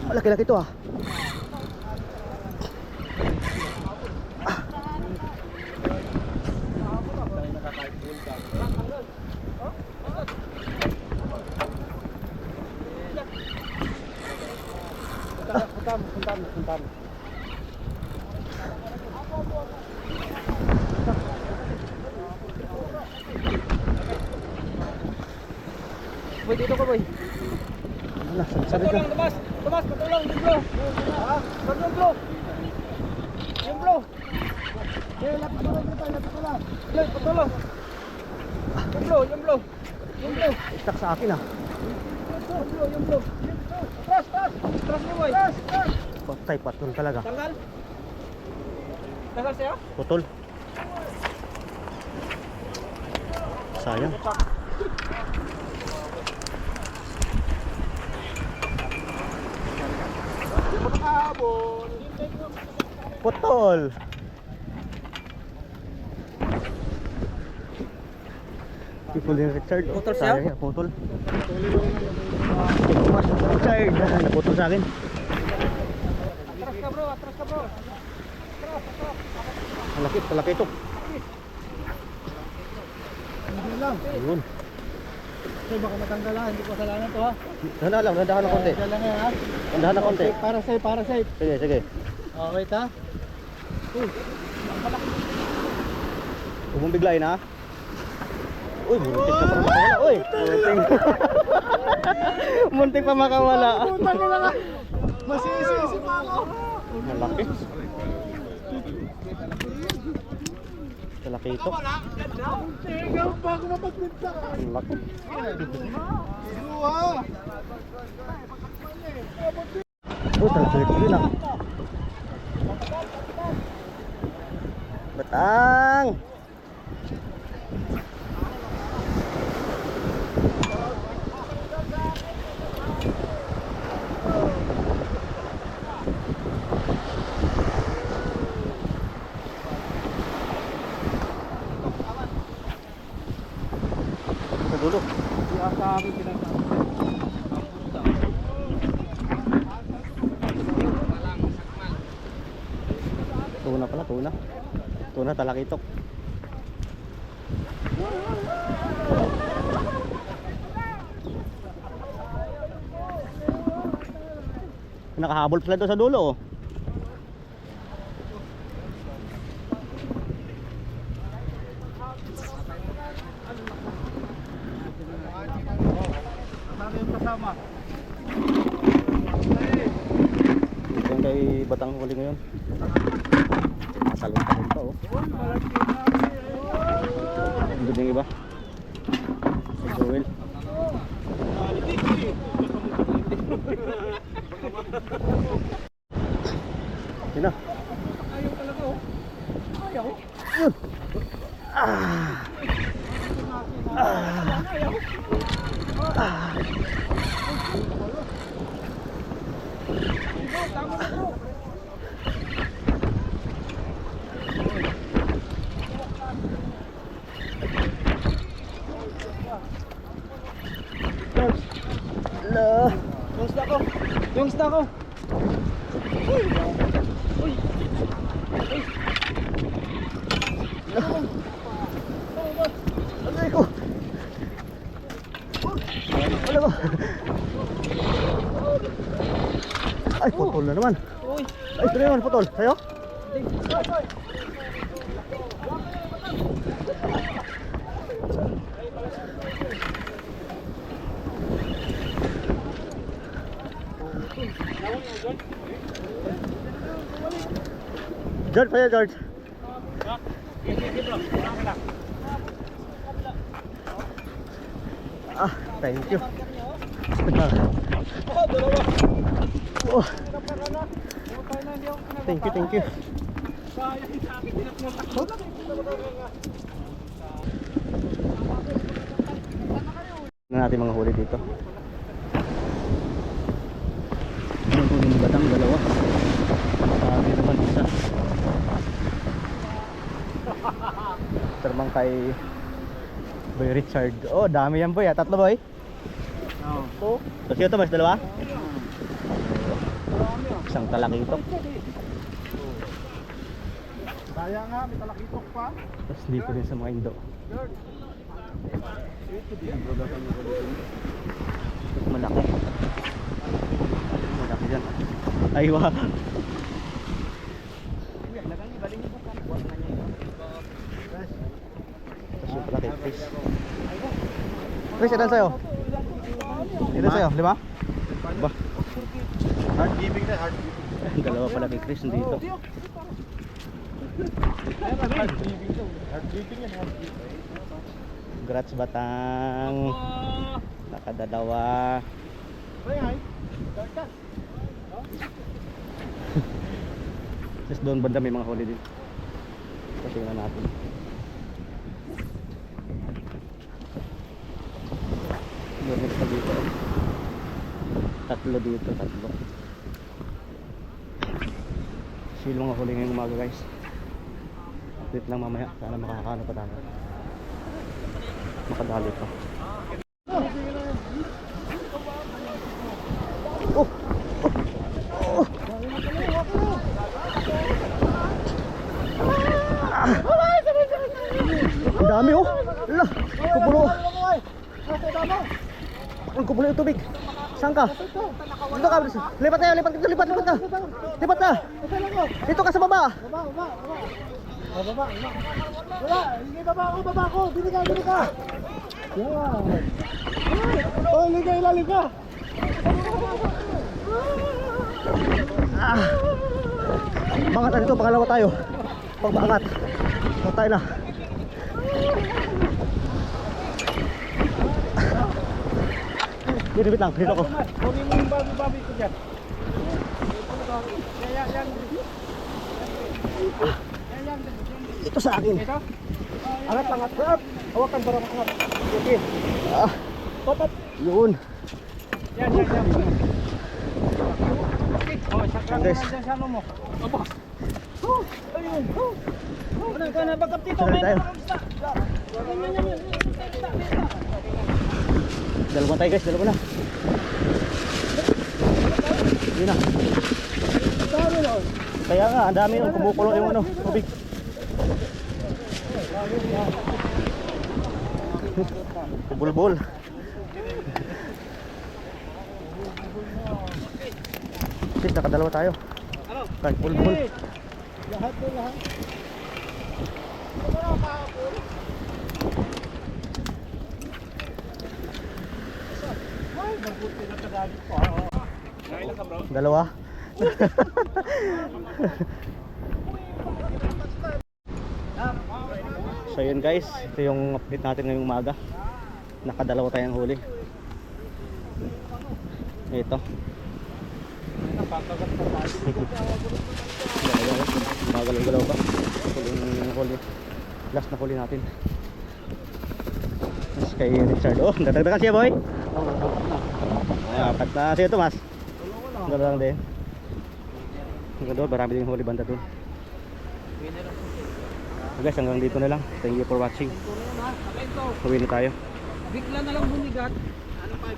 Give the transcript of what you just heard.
Malaki-laki to ah. Puntan. Boy, dito ko boy. Wala, sabi ko. Tumas, patulong, yung blow. Ha? Yung blow. Yung blow. Eh, lapit ko lang. Blow, patulong. Yung blow. Istak sa akin ah. Yung blow. Tras mo boy. Patay, patol talaga. Tanggal siya? Putol. Sayang. Putol. Putol din Richard. Putol siya? Sayang, putol. Richard, naputol sa akin. Atras ka bro. Malaki ito. Hindi lang. Ayun. So baka matanggal ha, hindi ko kasalanan to ha. Nandahan ng konti. Diyan lang yan ha. Nandahan ng konti. Para safe. Sige. Oh, wait ha. Huwag mong biglayin ha. Uy, muntik pa makawala. Uy, muntik pa makawala. Putang ina nga. Masisi pa ako. Malaki. Malaki ito. Tingnan bago na magbinta. Malaki. Oh, talaga ito din ah. Batang. Sa dulo. Sa akin pinagsasabi. Tuna pala, tuna. Tuna talakitok. Nakahabol pala doon sa dulo oh. Sabi yung kasama. Yan kay Batang huli ngayon. Masalong-talong pa oh. Hindi yung iba. Si Joel. Yun na. Ayaw talaga oh. Ayaw. Hello. Yung isda ko. Uy. Aray ko. Ano ba? Ay, putol na naman. Uy. Ay, ito na naman, putol. Sa'yo? George, sa'yo, George. Ah, thank you. Oh, dalawa. Oh, thank you. Ano natin mga huli dito? Ang huli ni Batang, dalawa. Sabi naman isa. Termang kay Boy Richard. Oh, dami yan boy. Tatlo boy. Oo. So sino to mas dalawa? Isang talakitok. Kaya nga, may talakitok pa. Tapos dito din sa mga Indo. Malaki. Malaki dyan. Ay wow. Tapos yung palaki fish. Fish, ilan sa'yo? Ilan sa'yo? 5? Ba? Hard giving na, hard giving. Dalawa pala kay Chris dito. Hard giving to. Hard giving yan, hard giving. Congrats Batang. Nakadalawa. Ay, darkas. Tapos doon banda may mga huli din. Tingnan natin. Doon next dito. Tatlo dito, tatlo. Sila mga huli ngayong umaga guys. Update lang mamaya. Sana makakano pa tayo. Makadali pa. Oh! Oh! Ang dami oh! Ala! Kupulo! Ang kupulo yung tubig! Saan ka? Dito ka! Lipat na yun! Lipat dito! Lipat! Lipat na! Lipat na! Dito ka sa baba! Baba. Wala, hindi baba ako. Dili ka. Yan. Oh, liga ilalim ka. Bangat na dito, pangalawa tayo. Pagbangat. Patay na. Dito lang, dito ko. Kunin mo yung babi ko dyan. Yan. Ito sa akin. Ito? Angat. Hawakan para makangat. Okay. Top. Yun. Yan. Oh, sakran Guys. naman dyan sa ano mo. Aba. Ayun. Wala ka na bagap dito. Sorry tayo. Dalawa tayo guys, dalawa na. Yun na. Kaya nga, ang dami yung kumukulo yung ano, tubig. Bulbul. Sis, nakadalawa tayo. Kahit bulbul. Lahat. Ay, mabuti na kadali ko. Nailan ka bro? Dalawa. So yun guys, ito yung update natin ngayong umaga. Nakadalawa tayong huli. Ito. Gumagalaw-galaw pa. Huling huli. Last na huli natin. Mas kay Richard. Oh, dadagdagan siya boy. Apat na siya ito mas. Gano'n lang din. Hanggang doon, marami din huli banda doon. So guys, hanggang dito na lang. Thank you for watching. Uwi na tayo. Bigla na lang bumigat. Ano pa?